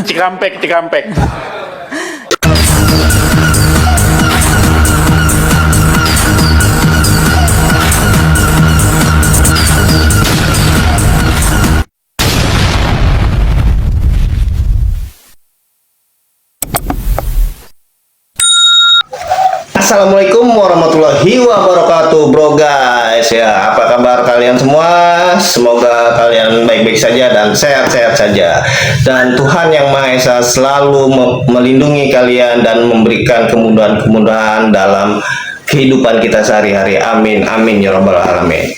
Cikampek, Cikampek. Assalamualaikum warahmatullahi wabarakatuh, bro guys. Ya, apa kabar kalian semua? Semoga kalian baik-baik saja dan sehat-sehat saja. Dan Tuhan Yang Maha Esa selalu melindungi kalian dan memberikan kemudahan-kemudahan dalam kehidupan kita sehari-hari. Amin, amin ya rabbal alamin.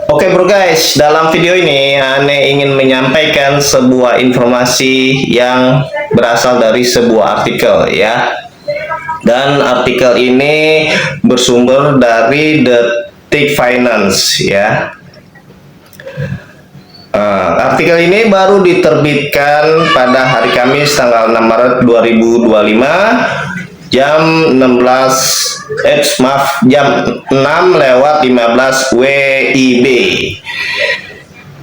Oke bro guys, dalam video ini Ane ingin menyampaikan sebuah informasi yang berasal dari sebuah artikel ya. Dan artikel ini bersumber dari Detik Finance ya. Artikel ini baru diterbitkan pada hari Kamis tanggal 6 Maret 2025 jam 6:15 WIB.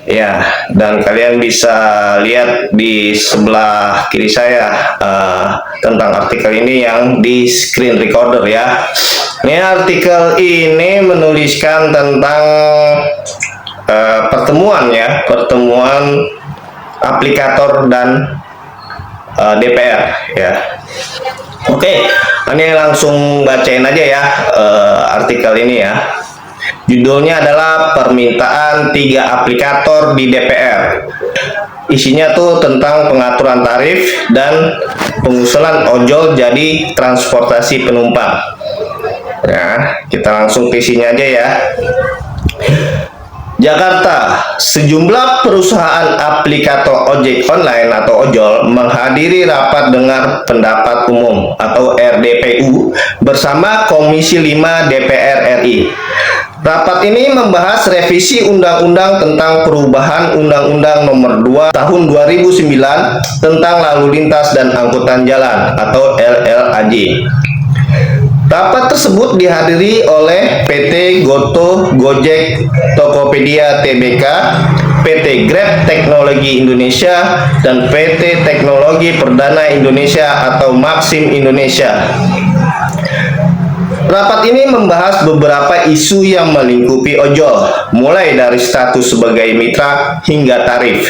Ya, dan kalian bisa lihat di sebelah kiri saya tentang artikel ini yang di screen recorder ya. Ini artikel ini menuliskan tentang pertemuan aplikator dan DPR ya. Oke, ini langsung bacain aja ya artikel ini ya. Judulnya adalah permintaan 3 aplikator di DPR. Isinya tuh tentang pengaturan tarif dan pengusulan ojol jadi transportasi penumpang. Ya, kita langsung ke isinya aja ya. Jakarta, sejumlah perusahaan aplikator ojek online atau ojol menghadiri rapat dengar pendapat umum atau RDPU bersama Komisi 5 DPR RI. Rapat ini membahas revisi Undang-Undang tentang perubahan Undang-Undang Nomor 2 Tahun 2009 tentang Lalu Lintas dan Angkutan Jalan atau LLAJ. Rapat tersebut dihadiri oleh PT Goto, Gojek, Tokopedia Tbk, PT Grab Teknologi Indonesia, dan PT Teknologi Perdana Indonesia atau Maxim Indonesia. Rapat ini membahas beberapa isu yang melingkupi ojol, mulai dari status sebagai mitra hingga tarif.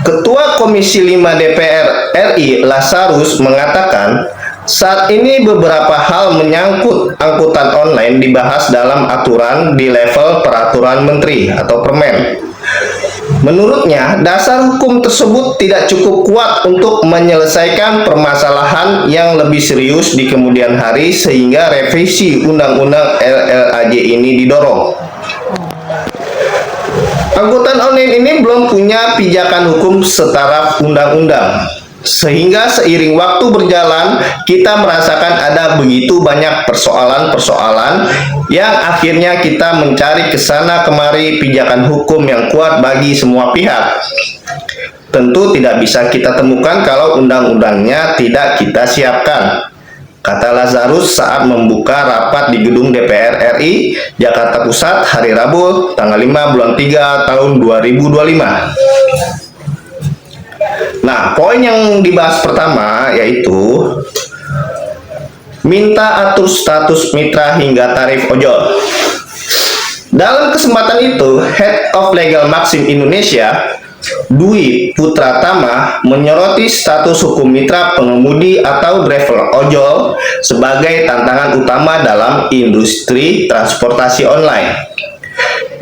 Ketua Komisi 5 DPR RI Lasarus mengatakan, saat ini beberapa hal menyangkut angkutan online dibahas dalam aturan di level peraturan menteri atau permen. Menurutnya, dasar hukum tersebut tidak cukup kuat untuk menyelesaikan permasalahan yang lebih serius di kemudian hari sehingga revisi Undang-Undang LLAJ ini didorong. Angkutan online ini belum punya pijakan hukum setaraf undang-undang. Sehingga seiring waktu berjalan, kita merasakan ada begitu banyak persoalan-persoalan yang akhirnya kita mencari kesana kemari pijakan hukum yang kuat bagi semua pihak. Tentu tidak bisa kita temukan kalau undang-undangnya tidak kita siapkan, kata Lazarus saat membuka rapat di gedung DPR RI Jakarta Pusat hari Rabu tanggal 5 bulan 3 tahun 2025. Nah, poin yang dibahas pertama yaitu minta atur status mitra hingga tarif ojol. Dalam kesempatan itu, Head of Legal Maxim Indonesia, Dwi Putratama, menyoroti status hukum mitra pengemudi atau driver ojol sebagai tantangan utama dalam industri transportasi online.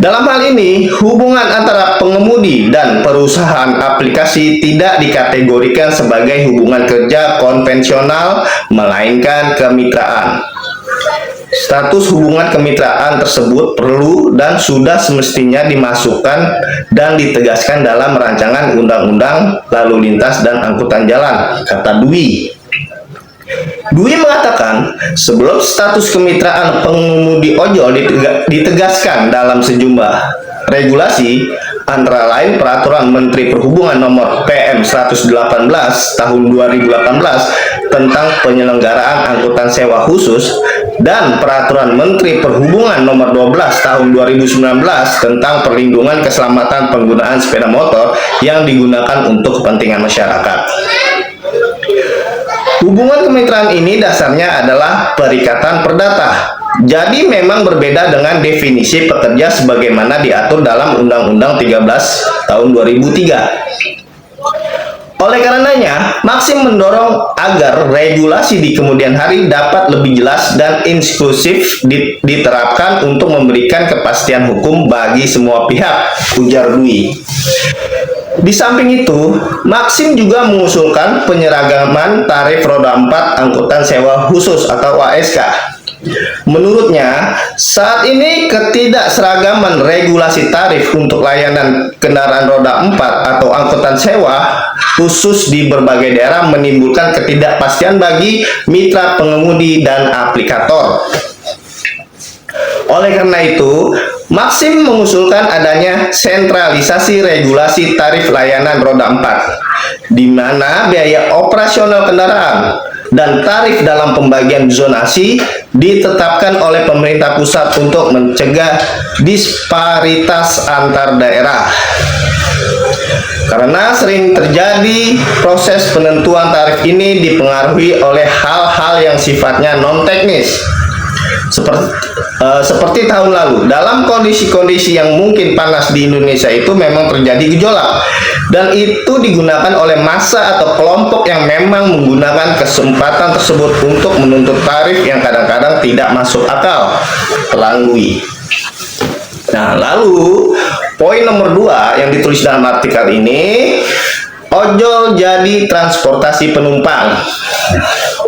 Dalam hal ini, hubungan antara pengemudi dan perusahaan aplikasi tidak dikategorikan sebagai hubungan kerja konvensional, melainkan kemitraan. Status hubungan kemitraan tersebut perlu dan sudah semestinya dimasukkan dan ditegaskan dalam rancangan Undang-Undang Lalu Lintas dan Angkutan Jalan, kata Dwi. Dwi mengatakan, sebelum status kemitraan pengemudi ojol ditegaskan dalam sejumlah regulasi, antara lain Peraturan Menteri Perhubungan Nomor PM 118 Tahun 2018 tentang penyelenggaraan angkutan sewa khusus, dan Peraturan Menteri Perhubungan Nomor 12 Tahun 2019 tentang perlindungan keselamatan penggunaan sepeda motor yang digunakan untuk kepentingan masyarakat. Hubungan kemitraan ini dasarnya adalah perikatan perdata. Jadi memang berbeda dengan definisi pekerja sebagaimana diatur dalam Undang-Undang 13 tahun 2003. Oleh karenanya, Maxim mendorong agar regulasi di kemudian hari dapat lebih jelas dan inklusif diterapkan untuk memberikan kepastian hukum bagi semua pihak, ujar Dwi. Di samping itu, Maxim juga mengusulkan penyeragaman tarif roda 4 angkutan sewa khusus atau ASK. Menurutnya, saat ini ketidakseragaman regulasi tarif untuk layanan kendaraan roda 4 atau angkutan sewa khusus di berbagai daerah menimbulkan ketidakpastian bagi mitra pengemudi dan aplikator. Oleh karena itu, Maxim mengusulkan adanya sentralisasi regulasi tarif layanan roda 4, di mana biaya operasional kendaraan dan tarif dalam pembagian zonasi ditetapkan oleh pemerintah pusat untuk mencegah disparitas antar daerah. Karena sering terjadi proses penentuan tarif ini dipengaruhi oleh hal-hal yang sifatnya non-teknis. Seperti tahun lalu, dalam kondisi-kondisi yang mungkin panas di Indonesia itu memang terjadi gejolak, dan itu digunakan oleh massa atau kelompok yang memang menggunakan kesempatan tersebut untuk menuntut tarif yang kadang-kadang tidak masuk akal, telanggui. Nah, lalu poin nomor 2 yang ditulis dalam artikel ini, ojol jadi transportasi penumpang.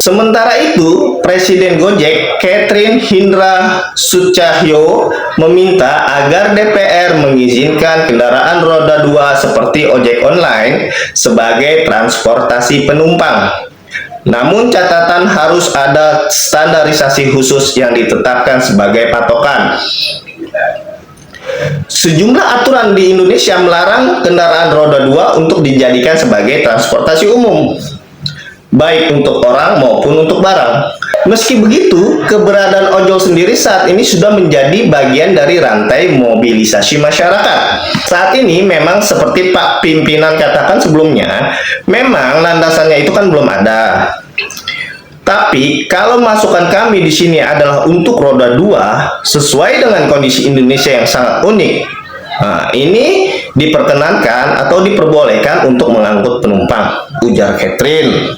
Sementara itu, Presiden Gojek, Catherine Hindra Sutjahyo, meminta agar DPR mengizinkan kendaraan roda 2 seperti ojek online sebagai transportasi penumpang. Namun catatan harus ada standarisasi khusus yang ditetapkan sebagai patokan. Sejumlah aturan di Indonesia melarang kendaraan roda 2 untuk dijadikan sebagai transportasi umum, baik untuk orang maupun untuk barang. Meski begitu, keberadaan ojol sendiri saat ini sudah menjadi bagian dari rantai mobilisasi masyarakat. Saat ini memang seperti Pak Pimpinan katakan sebelumnya, memang landasannya itu kan belum ada. Tapi kalau masukan kami di sini adalah untuk roda 2 sesuai dengan kondisi Indonesia yang sangat unik. Nah, ini diperkenankan atau diperbolehkan untuk mengangkut penumpang, ujar Catherine.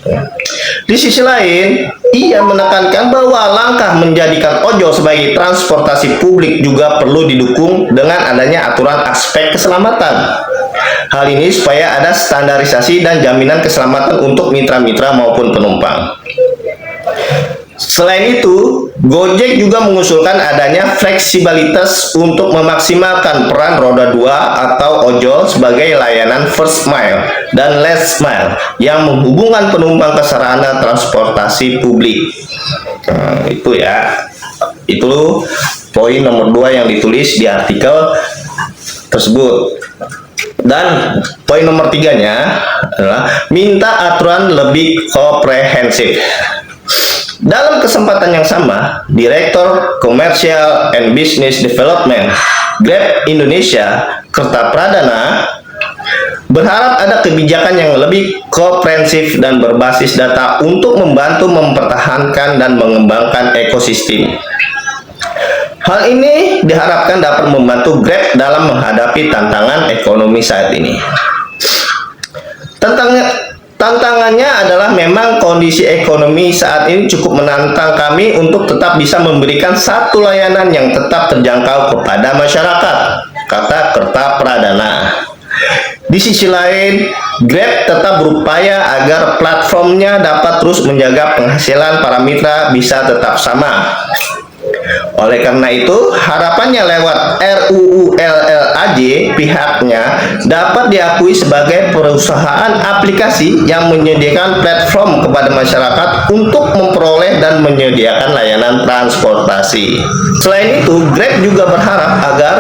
Di sisi lain, ia menekankan bahwa langkah menjadikan ojol sebagai transportasi publik juga perlu didukung dengan adanya aturan aspek keselamatan. Hal ini supaya ada standarisasi dan jaminan keselamatan untuk mitra-mitra maupun penumpang. Selain itu, Gojek juga mengusulkan adanya fleksibilitas untuk memaksimalkan peran roda 2 atau ojol sebagai layanan first mile dan last mile yang menghubungkan penumpang ke sarana transportasi publik. Nah, itu ya. Itu poin nomor 2 yang ditulis di artikel tersebut. Dan poin nomor 3-nya adalah minta aturan lebih komprehensif. Dalam kesempatan yang sama, Direktur Commercial and Business Development Grab Indonesia, Kertapradana, berharap ada kebijakan yang lebih komprehensif dan berbasis data untuk membantu mempertahankan dan mengembangkan ekosistem. Hal ini diharapkan dapat membantu Grab dalam menghadapi tantangan ekonomi saat ini. Tantangannya adalah memang kondisi ekonomi saat ini cukup menantang kami untuk tetap bisa memberikan satu layanan yang tetap terjangkau kepada masyarakat, kata Kertapradana. Di sisi lain, Grab tetap berupaya agar platformnya dapat terus menjaga penghasilan para mitra bisa tetap sama. Oleh karena itu, harapannya lewat RUU LLAJ pihaknya dapat diakui sebagai perusahaan aplikasi yang menyediakan platform kepada masyarakat untuk memperoleh dan menyediakan layanan transportasi. Selain itu, Grab juga berharap agar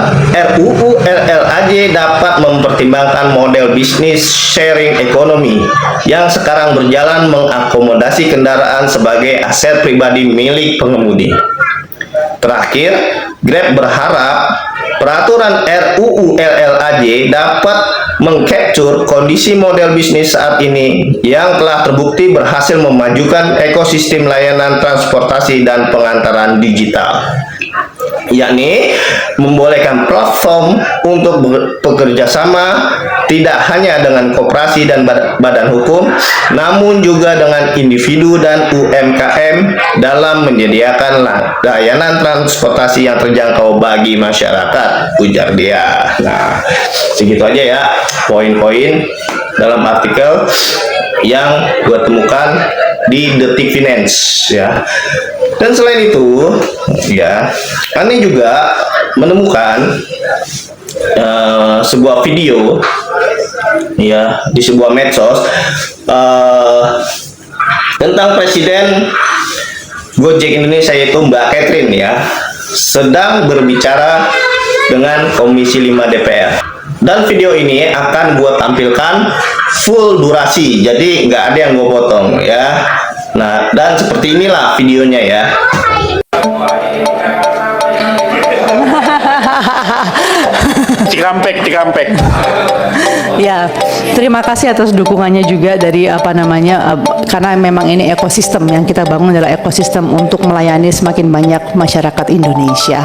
RUU LLAJ dapat mempertimbangkan model bisnis sharing ekonomi yang sekarang berjalan mengakomodasi kendaraan sebagai aset pribadi milik pengemudi. Terakhir, Grab berharap peraturan RUU LLAJ dapat mengcapture kondisi model bisnis saat ini yang telah terbukti berhasil memajukan ekosistem layanan transportasi dan pengantaran digital, yakni membolehkan platform untuk bekerja sama tidak hanya dengan koperasi dan badan hukum, namun juga dengan individu dan UMKM dalam menyediakan layanan transportasi yang terjangkau bagi masyarakat, ujar dia. Nah, segitu aja ya poin-poin dalam artikel yang gue temukan di Detik Finance ya. Dan selain itu ya, kami juga menemukan sebuah video ya di sebuah medsos tentang Presiden Gojek Indonesia, yaitu Mbak Catherine ya, sedang berbicara dengan Komisi 5 DPR. Dan video ini akan gue tampilkan full durasi, jadi nggak ada yang gue potong ya. Nah, dan seperti inilah videonya ya. Cikampek, Cikampek. Ya, terima kasih atas dukungannya juga dari karena memang ini ekosistem yang kita bangun adalah ekosistem untuk melayani semakin banyak masyarakat Indonesia.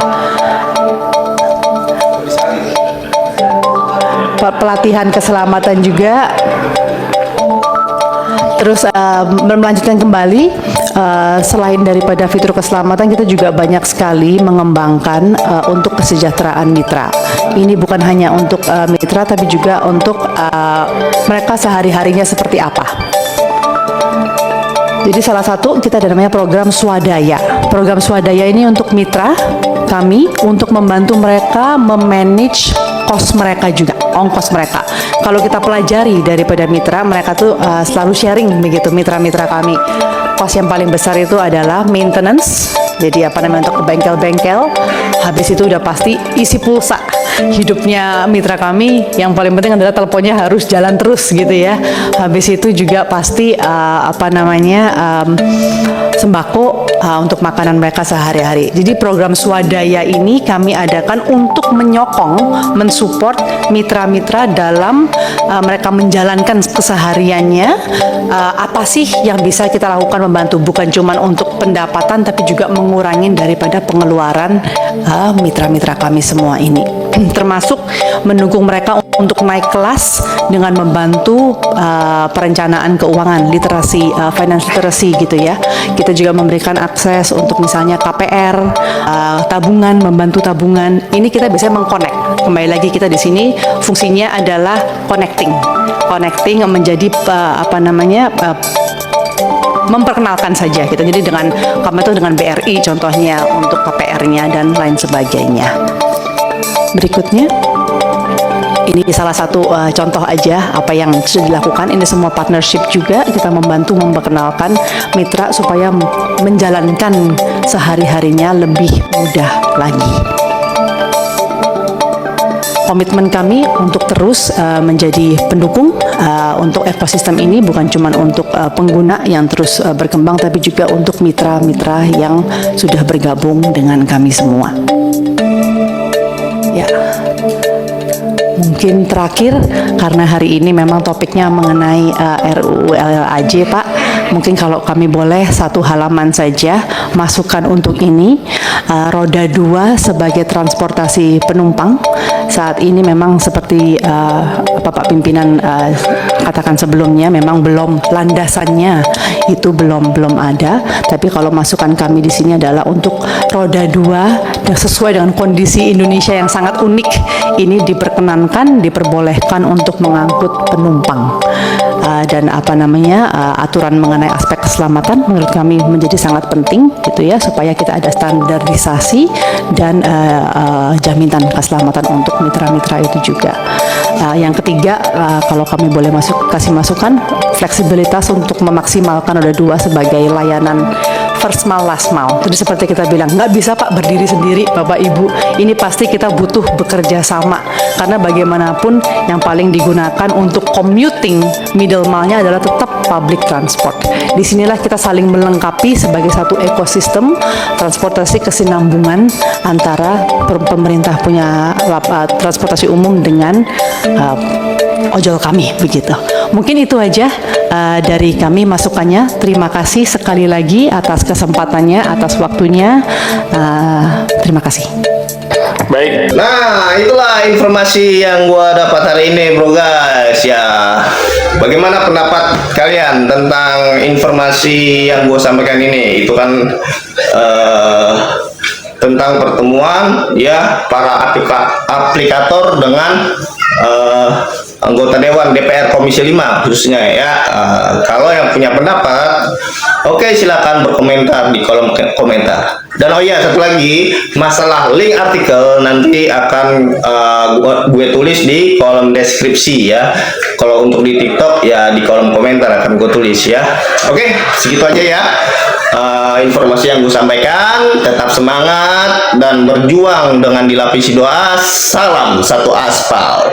Pelatihan keselamatan juga. Terus melanjutkan kembali, selain daripada fitur keselamatan, kita juga banyak sekali mengembangkan untuk kesejahteraan mitra. Ini bukan hanya untuk mitra, tapi juga untuk mereka sehari-harinya seperti apa. Jadi salah satu kita ada namanya program swadaya. Program swadaya ini untuk mitra kami untuk membantu mereka memanage cost mereka juga, ongkos mereka. Kalau kita pelajari daripada mitra, mereka tuh selalu sharing begitu, mitra-mitra kami. Cost yang paling besar itu adalah maintenance, jadi untuk bengkel-bengkel. Habis itu udah pasti isi pulsa. Hidupnya mitra kami yang paling penting adalah teleponnya harus jalan terus gitu ya. Habis itu juga pasti sembako untuk makanan mereka sehari-hari. Jadi program swadaya ini kami adakan untuk menyokong, mensupport mitra-mitra dalam mereka menjalankan kesehariannya. Apa sih yang bisa kita lakukan membantu, bukan cuma untuk pendapatan tapi juga mengurangi daripada pengeluaran mitra-mitra kami semua ini. Termasuk mendukung mereka untuk naik kelas dengan membantu perencanaan keuangan, literasi, financial literacy gitu ya. Kita juga memberikan akses untuk misalnya KPR, tabungan, membantu tabungan. Ini kita bisa mengconnect. Kembali lagi kita di sini fungsinya adalah connecting menjadi memperkenalkan saja kita. Jadi dengan kami itu dengan BRI contohnya untuk KPR-nya dan lain sebagainya. Berikutnya, ini salah satu contoh aja apa yang sudah dilakukan. Ini semua partnership juga, kita membantu memperkenalkan mitra supaya menjalankan sehari-harinya lebih mudah lagi. Komitmen kami untuk terus menjadi pendukung untuk ekosistem ini, bukan cuma untuk pengguna yang terus berkembang, tapi juga untuk mitra-mitra yang sudah bergabung dengan kami semua. Ya, mungkin terakhir karena hari ini memang topiknya mengenai RUU LLAJ, Pak. Mungkin kalau kami boleh satu halaman saja masukan untuk ini, roda 2 sebagai transportasi penumpang. Saat ini memang seperti Pak Pimpinan katakan sebelumnya, memang belum landasannya itu belum ada. Tapi kalau masukan kami di sini adalah untuk roda 2 dan sesuai dengan kondisi Indonesia yang sangat unik ini diperbolehkan untuk mengangkut penumpang. Dan aturan mengenai aspek keselamatan menurut kami menjadi sangat penting gitu ya, supaya kita ada standarisasi dan jaminan keselamatan untuk mitra-mitra itu juga. Yang ketiga, kalau kami boleh kasih masukan, fleksibilitas untuk memaksimalkan roda 2 sebagai layanan first mile last mile. Jadi seperti kita bilang, nggak bisa Pak berdiri sendiri Bapak Ibu. Ini pasti kita butuh bekerja sama, karena bagaimanapun yang paling digunakan untuk commuting middle mile-nya adalah tetap public transport. Disinilah kita saling melengkapi sebagai satu ekosistem transportasi kesinambungan antara pemerintah punya transportasi umum dengan ojol kami, begitu. Mungkin itu aja dari kami masukannya. Terima kasih sekali lagi atas kesempatannya, atas waktunya. Terima kasih. Baik. Nah, itulah informasi yang gua dapat hari ini, bro guys. Ya, bagaimana pendapat kalian tentang informasi yang gua sampaikan ini? Itu kan tentang pertemuan ya para aplikator dengan anggota Dewan DPR Komisi 5 khususnya ya. Kalau yang punya pendapat, oke, silakan berkomentar di kolom komentar. Dan oh ya, satu lagi, masalah link artikel nanti akan gue tulis di kolom deskripsi ya. Kalau untuk di TikTok ya di kolom komentar akan gue tulis ya. Oke, segitu aja ya. Informasi yang gue sampaikan. Tetap semangat dan berjuang dengan dilapisi doa. Salam satu aspal.